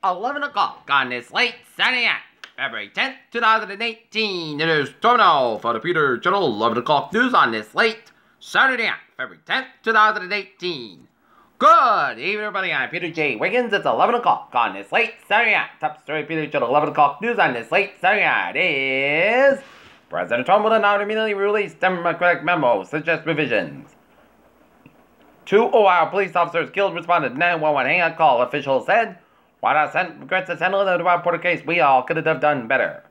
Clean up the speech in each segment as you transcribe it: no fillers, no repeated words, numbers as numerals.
11 o'clock on this late Saturday night, February 10th, 2018. It is time now for the Peter Channel 11 o'clock news on this late Saturday night, February 10th, 2018. Good evening, everybody. I'm Peter J. Wiggins. It's 11 o'clock on this late Saturday night. Top story Peter Channel 11 o'clock news on this late Saturday night is President Trump will not immediately release Democratic memo suggests revisions. 2 Ohio police officers killed responded to 911 hang-up call, officials said. White House regrets its handling of the Rob Porter case. We all could have done better.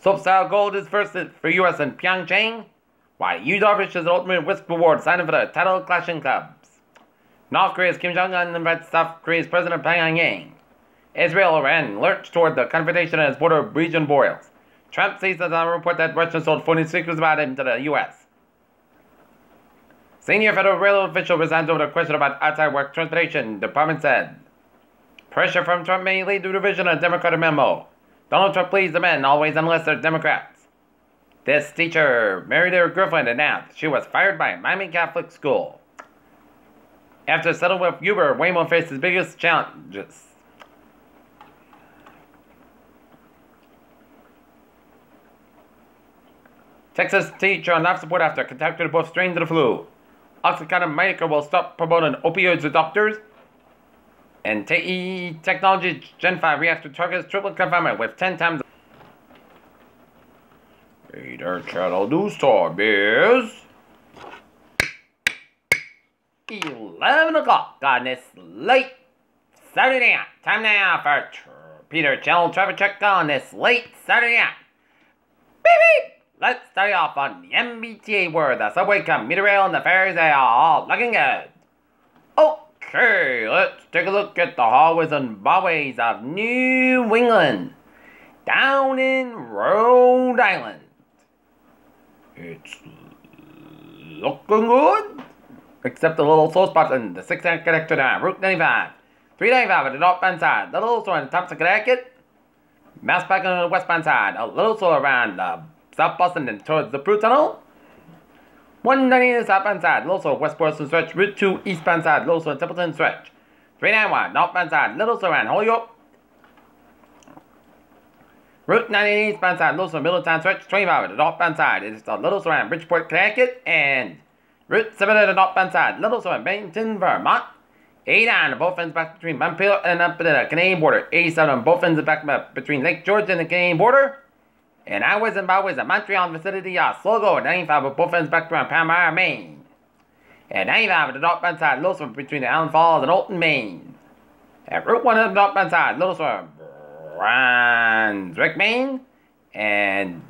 Soap-style gold is first for U.S. in Pyeongchang. Why Utah reaches ultimate risk reward signing for the title clashing clubs. North Korea's Kim Jong-un invites South Korea's President Pyongyang. Israel Iran lurch toward the confrontation at its border region boils. Trump seizes on a report that Russia sold phony secrets about him to the U.S. Senior federal railroad official resigns over the question about outside work transportation, department said. Pressure from Trump may lead to revision of Democratic memo. Donald Trump pleads the men, always unless they're Democrats. This teacher married her girlfriend and announced she was fired by a Miami Catholic school. After settling with Uber, Waymo faced his biggest challenges. Texas teacher on life support after contracted both strains of the flu. Oxycontin maker will stop promoting opioids to doctors. And TE Technology Gen 5 reactor targets triple confinement with 10 times. Peter Channel News Time is 11 o'clock on this late Saturday night. Time now for Peter Channel traffic check on this late Saturday night. Beep beep! Let's start off on the MBTA where the subway, commuter rail, and the ferries are all looking good. Okay, let's take a look at the hallways and byways of New England. Down in Rhode Island. It's looking good. Except the little slow spots in the 6th connector to Route 95. 395 at the northbound side. The little slow in Thompson, Connecticut. Mass back on the westbound side. A little slow around South Boston and towards the Prue Tunnel. 190 the southbound side, Little Slow West Boylston stretch. Route 2 eastbound side, Little Slow Templeton stretch. 391 northbound side, Little Slow around Holyoke. Route 98 eastbound side, Little Slow Middletown stretch. 25 at the northbound side is the Little Slow around Bridgeport, Connecticut. And Route 7 at the northbound side, Little Slow in Bennington, Vermont. 89 on both ends back between Montpelier and up to the Canadian border. 87 on both ends back between Lake George and the Canadian border. And highways and byways of Montreal vicinity are slow going. 95 at both ends back around Palmyra, Maine. And 95 at the northbound side, Little Slow between the Allen Falls and Alton, Maine. At Route 1 at the northbound side, Little Slow Brunswick, Maine. And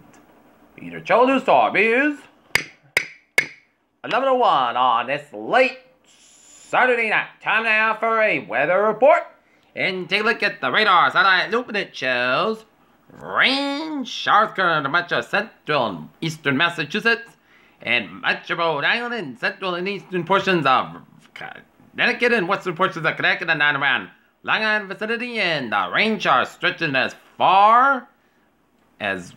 Peter Channel News Time is 11:01 on this late Saturday night. Time now for a weather report. And take a look at the radar satellite loop, and it shows rain, showers current to much of central and eastern Massachusetts, and much of Rhode Island, and central and eastern portions of Connecticut, and western portions of Connecticut, and down around Long Island vicinity, and the rain showers stretching as far as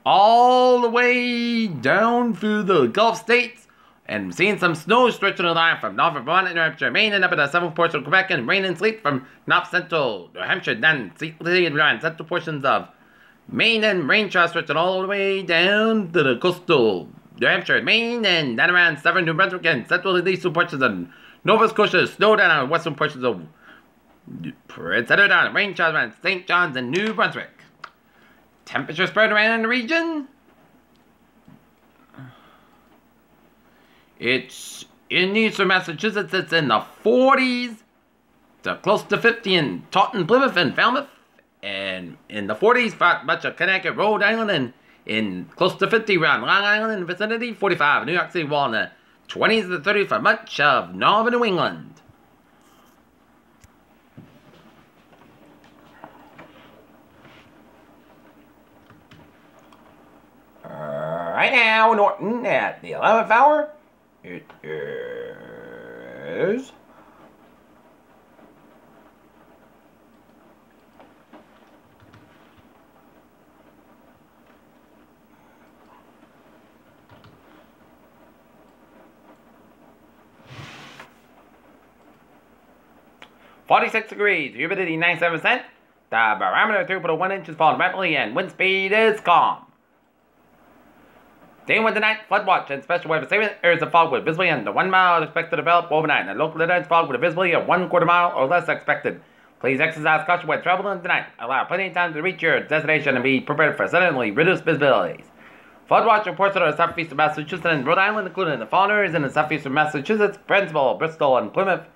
all the way down through the Gulf states, and seeing some snow stretching the line from North Vermont and New Hampshire, Maine, and up in the southern portion of Quebec, and rain and sleet from north central New Hampshire, then central portions of Maine, and rain showers stretching all the way down to the coastal New Hampshire, Maine, and then around southern New Brunswick, and central and eastern portions of Nova Scotia, snow down on western portions of Prince Edward Island, rain showers around St. John's and New Brunswick. Temperature spread around the region. It's in eastern Massachusetts, it's in the 40s to close to 50 in Taunton, Plymouth, and Falmouth. And in the 40s for much of Connecticut, Rhode Island, and in close to 50 around Long Island and vicinity. 45 in New York City, while in the 20s to 30s for much of northern New England. Right now, Norton at the 11th hour. It is 46 degrees, humidity 97%. The barometer 3.1 inches falling rapidly, and wind speed is calm. Day with the night, flood watch and special weather statement. Areas of fog with visibility under 1 mile expected to develop overnight, and local dense fog with a visibility of 1/4 mile or less expected. Please exercise caution when traveling tonight. Allow plenty of time to reach your destination and be prepared for suddenly reduced visibilities. Flood watch reports out of the southeast of Massachusetts and Rhode Island, including the fallen areas in the southeast of Massachusetts, Pennsylvania, Bristol, and Plymouth.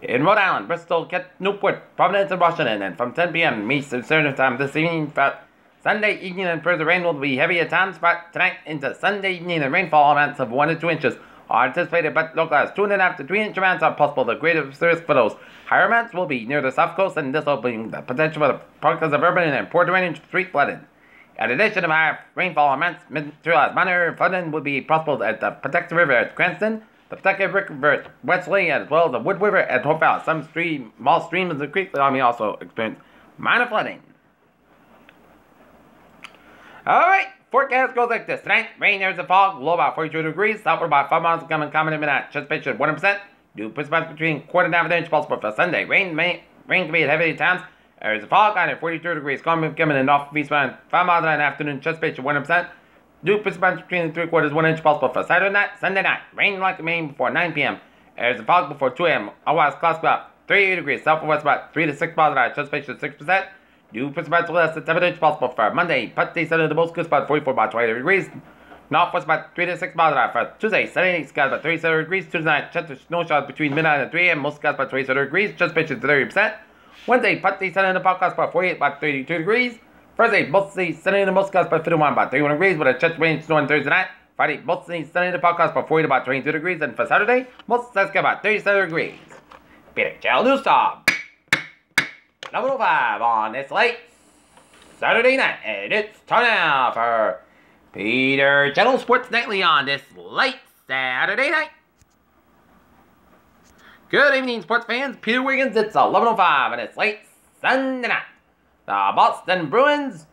In Rhode Island, Bristol, Kent, Newport, Providence, and Washington, and from 10 p.m. Eastern Standard Time this evening, Sunday evening and further rain will be heavy at times, but tonight into Sunday evening and rainfall amounts of 1 to 2 inches are anticipated, but localized 2.5 to 3 inch amounts are possible. The greatest risk for those higher amounts will be near the south coast, and this will bring the potential for the pockets of urban and poor drainage street flooding. In addition to higher rainfall amounts, materialized minor flooding would be possible at the Pawtucket River at Cranston, the Pawtucket River at Wesley, as well as the Wood River at Hope Valley. Some small streams in the creek may also experience minor flooding. Alright, forecast goes like this. Tonight, rain, areas of fog, low about 42 degrees, southward about 5 miles coming common in midnight. Precipitation 100%. Dew precipitation between quarter and half an inch possible for Sunday. Rain can be at heavy at times. Areas of fog under 42 degrees. Coming in off east around 5 miles in the afternoon. Precipitation 100%. Dew precipitation between 3/4 1 inch possible for Saturday night. Sunday night, rain likely rain before 9 p.m. Areas of fog before 2 a.m. Otherwise, clouds about 38 degrees. Southwest about 3 to 6 miles an hour. Precipitation 6%. Dew precipitation less than 7 inches possible for Monday. Putty sunny the most good spot 44 about 20 degrees. Northwest about 3 to 6 miles an hour for Tuesday. Sunday skies about 37 degrees. Tuesday night, chance of snow showers between midnight and 3 a.m. Most skies about 27 degrees. Precipitation 30%. Wednesday, putty sunny in the podcast about 48 about 32 degrees. Thursday, mostly sunny in the most skies about 51 about 31 degrees with a chance of rain snow on Thursday night. Friday, mostly sunny in the podcast about 48 about 22 degrees. And for Saturday, most skies about 37 degrees. Peter Channel News Stop. Number 5 on this late Saturday night, and it's time now for Peter Channel Sports Nightly on this late Saturday night. Good evening, sports fans. Peter Wiggins, it's 11:05, and it's late Sunday night. The Boston Bruins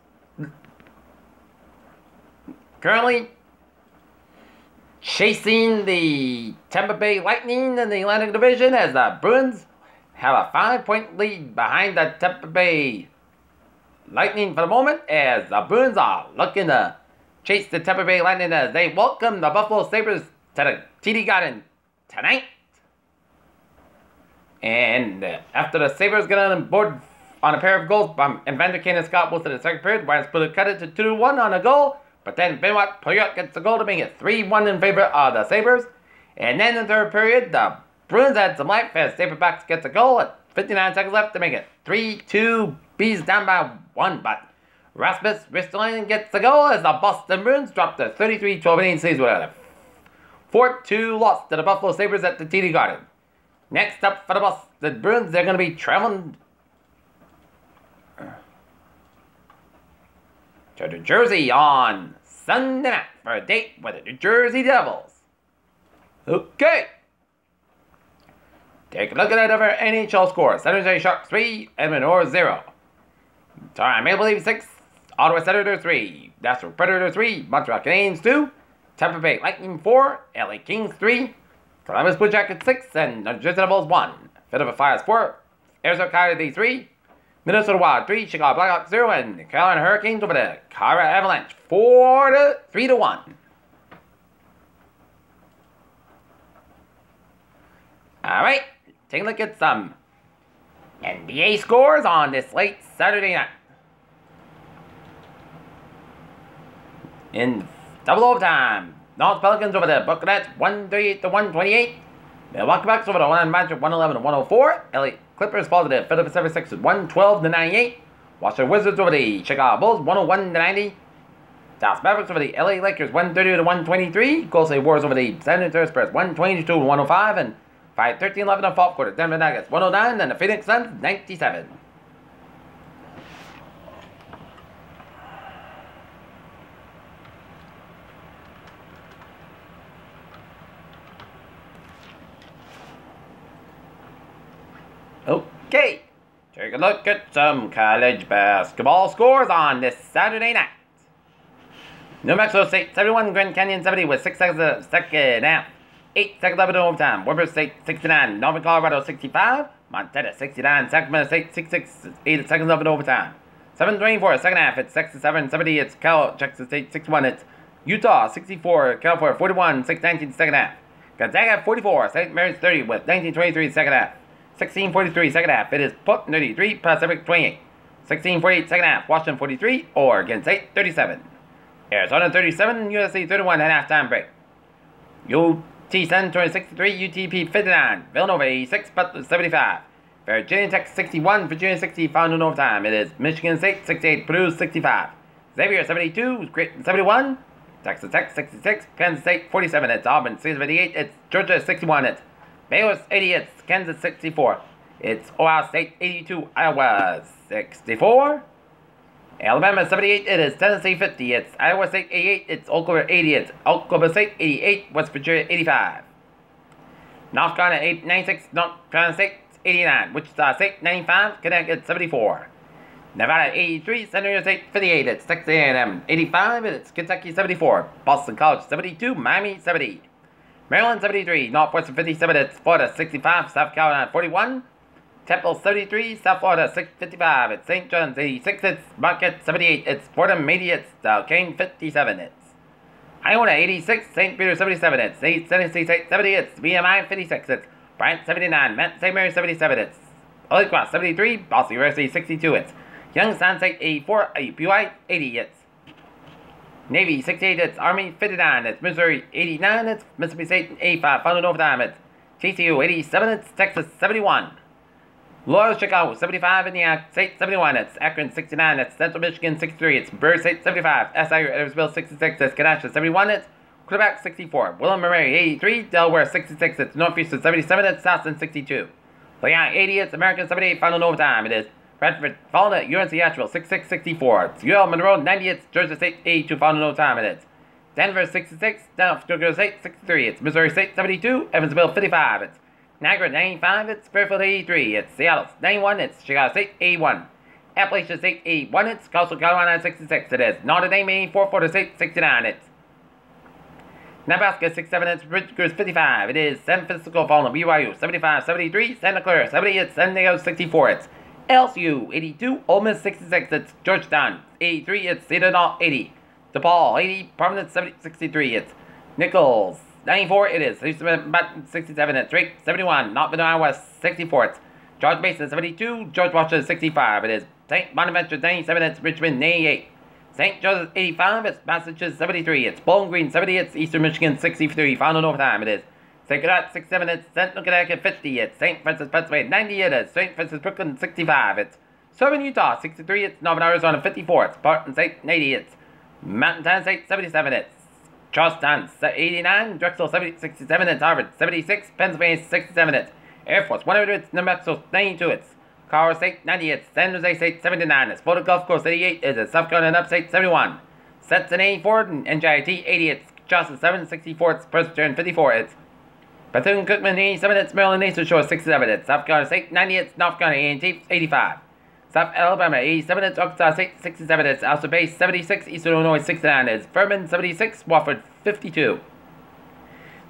currently chasing the Tampa Bay Lightning in the Atlantic Division as the Bruins have a 5-point lead behind the Tampa Bay Lightning for the moment, as the Bruins are looking to chase the Tampa Bay Lightning as they welcome the Buffalo Sabres to the TD Garden tonight. And after the Sabres get on board on a pair of goals from Evander Kane and Scott Wilson in the second period, Ryan Spooner cut it to 2-1 on a goal, but then Benoit Pouliot gets the goal to make it 3-1 in favor of the Sabres. And then in the third period, the Bruins had some life as Saberbacks gets a goal at 59 seconds left to make it 3-2. Bees down by 1, but Rasmus Ristolainen gets the goal as the Boston Bruins drop the 33-12 series with a 4-2 loss to the Buffalo Sabres at the TD Garden. Next up for the Boston Bruins, they're going to be traveling to New Jersey on Sunday night for a date with the New Jersey Devils. Okay. Take a look at other NHL scores. San Jose Sharks 3, Edmonton Oilers 0. Toronto Maple Leafs 6, Ottawa Senators 3, Nashville Predators 3, Montreal Canadiens 2, Tampa Bay Lightning 4, LA Kings 3, Columbus Blue Jackets 6, and New Jersey Devils 1. Philadelphia Flyers 4, Arizona Coyotes 3, Minnesota Wild 3, Chicago Blackhawks 0, and Carolina Hurricanes over the Colorado Avalanche 3-1. Alright, take a look at some NBA scores on this late Saturday night. In double overtime, North Pelicans over the Brooklyn Nets 138-128. Milwaukee Bucks over the Orlando Magic 111-104. LA Clippers fall to the Philadelphia 76ers 112-98. Washington Wizards over the Chicago Bulls 101-90. Dallas Mavericks over the LA Lakers 130-123. Golden State Warriors over the San Antonio Spurs 122-105. And 5-13-11 in the fourth quarter. Denver Nuggets 109 and the Phoenix Suns 97. Okay, take a look at some college basketball scores on this Saturday night. New Mexico State 71, Grand Canyon 70 with 6 seconds of second half. 8 seconds left in overtime. Weber State 69, Northern Colorado 65, Montana 69, Sacramento State 66, 8 seconds of it overtime. 7:24, second half, it's 67-70, it's Texas State 61, it's Utah 64, California 41, 6:19 second half. Gonzaga 44, St. Mary's 30 with 19:23 second half. 16:43 second half, it is Portland 33, Pacific 28. 16:48 second half, Washington 43, Oregon State 37. Arizona 37, USC 31 at halftime break. UT San Antonio 63, UTP 59, Villanova 86, Butler 75. Virginia Tech 61, Virginia 60, found in overtime. It is Michigan State 68, Purdue 65. Xavier 72, Creighton 71, Texas Tech 66, Kansas State 47, it's Auburn 58, it's Georgia 61, it's Baylor 80, it's Kansas 64, it's Ohio State 82, Iowa 64. Alabama 78, it is Tennessee 50, it's Iowa State 88, it's Oklahoma 80, it's Oklahoma State 88, West Virginia 85. North Carolina 96, North Carolina State 89, Wichita State 95, Connecticut 74. Nevada 83, San Diego State 58, it's Texas A&M 85, it's Kentucky 74, Boston College 72, Miami 70. Maryland 73, Northwestern 57, it's Florida 65, South Carolina 41. Temple 73, South Florida 55, it's St. John's 86, it's Marquette 78, it's Fordham 80, it's Duquesne 57, it's Iona 86, St. Peter 77, it's Tennessee State 70, it's VMI 56, it's Bryant 79, St. Mary 77, it's Holy Cross 73, Boston University 62, it's Youngstown State 84, UPI 80, it's Navy 68, it's Army 59, it's Missouri 89, it's Mississippi State 85, final in overtime, it's TCU 87, it's Texas 71. Loyola Chicago 75, Indiana State 71, it's Akron 69, it's Central Michigan 63, it's Burr State 75, SIU Edwardsville 66, it's Kenosha 71, it's Quebec 64, William Mary 83, Delaware 66, it's Northeastern 77, it's Southland 62. Leon 80, it's American 78, final in overtime, it is Bradford falling at UNC Asheville 66-64, it's UL Monroe 90, it's Georgia State 82, final in overtime, it is Denver 66, Denver State 63, it's Missouri State 72, Evansville 55, it's Niagara 95, it's Fairfield 83, it's Seattle 91, it's Chicago State 81, Appalachian State 81, it's Coastal Carolina 66, it is Notre Dame 84, Florida State 69, it's Nebraska 67, it's Rutgers 55, it is San Francisco falling BYU 75-73, Santa Clara 70, it's San Diego 64, it's LSU 82, Ole Miss 66, it's Georgetown 83, it's Citadel 80, DePaul 80, Providence 63, it's Nichols 94, it is Houston Button 67, it's Drake 71, Northern Iowa 64, it's George Mason 72, George Washington 65, it is St. Bonaventure 97, it's Richmond 98, St. Joseph 85, it's Massachusetts 73, it's Bowling Green 70, it's Eastern Michigan 63, final in overtime, it is St. Cadet 67, it's Central Connecticut 50, it's St. Francis Pennsylvania 90, it is St. Francis Brooklyn 65, it's Southern Utah 63, it's Northern Arizona 54, it's Portland State 80, it's Mountain Time State 77, it's Charlestown 89, Drexel 67, it's Harvard 76, Pennsylvania 67, it's Air Force 100, it's New Mexico 92, it's Colorado State 90, it's San Jose State 79, it's Florida Gulf Coast 88, it's South Carolina Upstate 71, Stetson 84, and NJIT 80, it's Charleston 764, it's Presbyterian 54, it's Bethune-Cookman 87, it's Maryland Nason Shore 67, it's South Carolina State 90, it's North Carolina A&T 85. South Alabama 87, it's Arkansas State 67, it's Alta Base 76, Eastern Illinois 69, it's Furman 76, Wofford 52.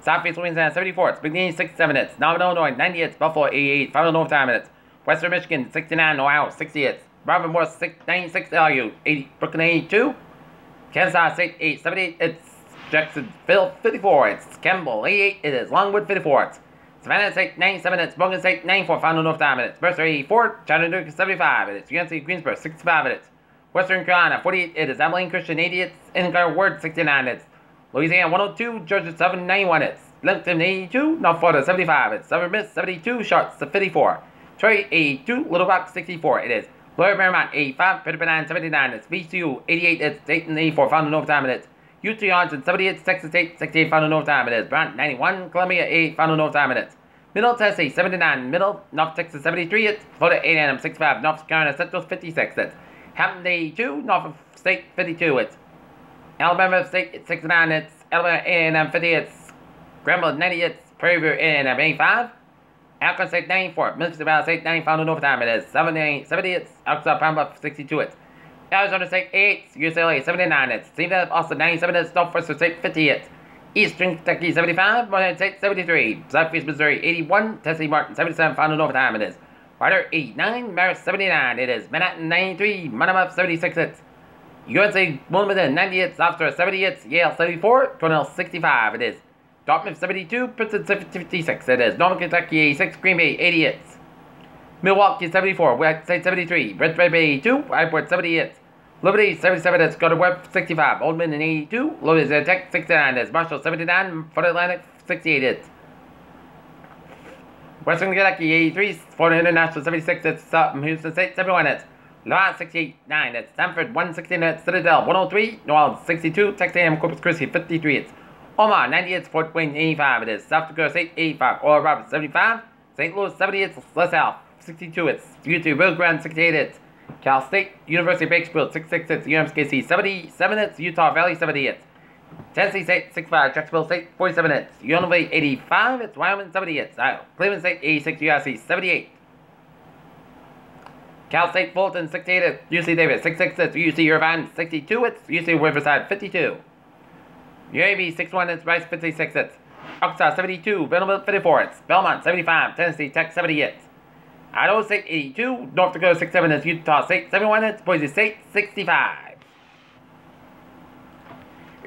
Southeast Louisiana 74, it's McNeese 67, it's Northern Illinois 90, it's Buffalo 88, final in overtime, it's Western Michigan 69, Ohio 60, it's Robin Morris 96, LU 80, Brooklyn 82, Kansas State 78, it's Jacksonville 54, it's Campbell 88, it is Longwood 54, it's Savannah State 97, it's Morgan State 94, final in overtime, it's Mercer 84, Chattanooga 75, it's UNC Greensboro 65, it's Western Carolina 48, it is Abilene Christian 80, it's Engar Ward 69, it's Louisiana 102, Georgia 791, it's Lincoln 82, North Florida 75, it's Southern Miss 72, Sharps 54, Troy 82, Little Rock 64, it is Lower Marymount 85, Pettibone 79, it's VCU 88, it's Dayton 84, final in overtime, it's UT Austin 78, Texas State 68, final in overtime, it is Brant 91, Columbia 8, final in overtime, it is Middle Tennessee 79, Middle North Texas 73, it's Florida A&M 65, North Carolina Central 56, it's Hampton 82, Norfolk State 52, it's Alabama State 69, it's Alabama A&M 50, it's Grambling 90, it's Prairie View A&M 85, Akron State 94, Mississippi Valley State 90, final in overtime, it is 70, it's Arkansas Pine Bluff 62, it's Arizona State 8, UCLA 79, it's Stephen Austin 97, it's Northwestern State 50, it's Eastern Kentucky 75, Morehead State 73, Southeast Missouri 81, Tennessee Martin 77, final in overtime, it is Rider 89, Maris 79. It is Manhattan 93, Monmouth 76 hits. UNC Wilmington 90 hits, after 70 hits, Yale 74, Cornell 65. It is Dartmouth 72, Princeton 56. It is Northern Kentucky 86, Green Bay 80 hits. Milwaukee 74, West State 73, Red Bay 82, Airport 70 hits. Liberty 77 hits, Gardner Webb 65, Oldman 82, Louisiana Tech 69 hits, Marshall 79, Florida Atlantic 68 hits. Western Kentucky 83, Florida International 76 hits, Houston State 71 hits. Lamont 69 hits, Stanford 116 hits, Citadel 103, New Orleans 62, Texas A&M Corpus Christi 53 hits. Omaha 90 hits, Fort Wayne 85 it is, South Dakota State 85, Oral Roberts 75, St. Louis 70 hits, LaSalle 62 hits, UT Rio Grande 68 hits, Cal State, University of Bakersfield 66 hits, UMKC 77 hits, Utah Valley 70 hits, Tennessee State 65, Jacksonville State 47 hits, UNLV 85 hits, Wyoming 70 hits, Cleveland State 86, USC 78. Cal State Fulton 68 hits, UC Davis 66 hits, UC Irvine 62 hits, UC Riverside 52. UAB 61 hits, Rice 56 hits, Arkansas 72, Vanderbilt 54 hits, Belmont 75, Tennessee Tech 70 hits, Idaho State 82, North Dakota 67 hits, Utah State 71 hits, Boise State 65.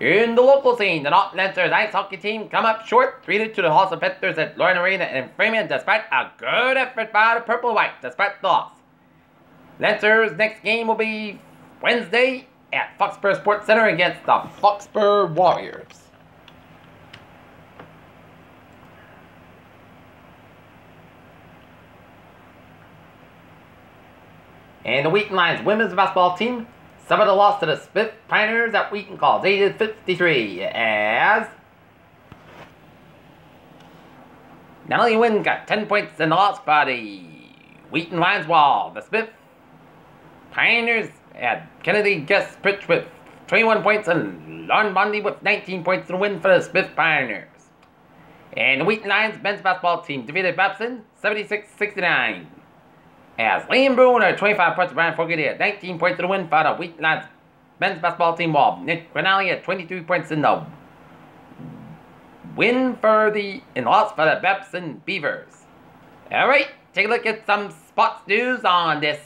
In the local scene, the North Lancers ice hockey team come up short 3-2 to the Halls Panthers at Lorraine Arena in Freeman despite a good effort by the Purple White despite the loss. Lancers' next game will be Wednesday at Foxborough Sports Center against the Foxborough Warriors. And the Wheaton Lions women's basketball team suffered a loss to the Smith Pioneers at Wheaton College, 80-53, as Natalie Wynn got 10 points in the loss by the Wheaton Lions, while the Smith Pioneers had Kennedy Guest-Pritch with 21 points and Lauren Bondi with 19 points in the win for the Smith Pioneers. And the Wheaton Lions men's basketball team defeated Babson 76-69. As Liam Boone had 25 points, Brian Fogarty had 19 points in the win for the Wheaton Lions men's basketball team, while Nick Grinali had 23 points in the win for the loss for the Babson Beavers. Alright, take a look at some sports news on this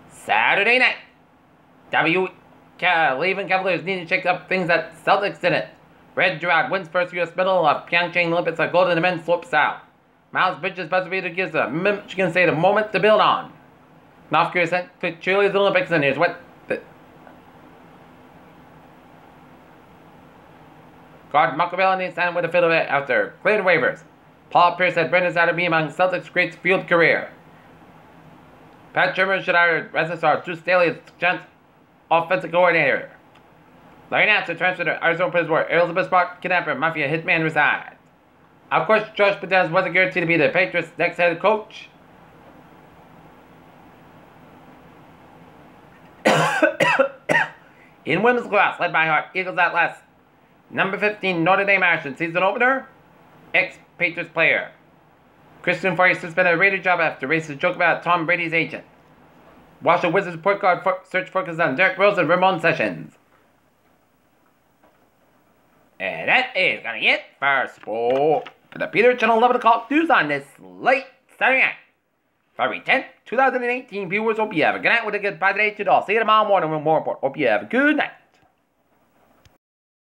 Saturday night. Cleveland Cavaliers need to shake up things at Celtics in it. Red Gerard wins first U.S. medal of Pyeongchang Olympics at gold in the men's slope style. Miles Bridges buzzer beater gives the Michigan State a moment to build on. North Korea sent cheerleaders to Olympics, and here's what guard Marco Bellini signed with the field after cleared waivers. Paul Pierce said Brendan Satter be among Celtics' great field career. Pat Shermer should hire Resnistar Drew Staley as chance offensive coordinator. Larry Nassar transferred to Arizona Prison where Elizabeth Park kidnapper mafia hitman resides. Of course, Josh Patel wasn't guaranteed to be the Patriots' next head coach. In women's class, led by Hart, Eagles Atlas, number 15 Notre Dame Ashton season opener, ex-Patriots player. Christian Forey suspended a Raider job after racist joke about Tom Brady's agent. Washington Wizards report card search focuses on Derrick Rose and Ramon Sessions. And that is going to be it for sport. For the Peter Channel 11 o'clock news on this late Saturday night. February 10th, 2018, viewers, hope you have a good night with a good Friday today. See you tomorrow morning with more report. Hope you have a good night.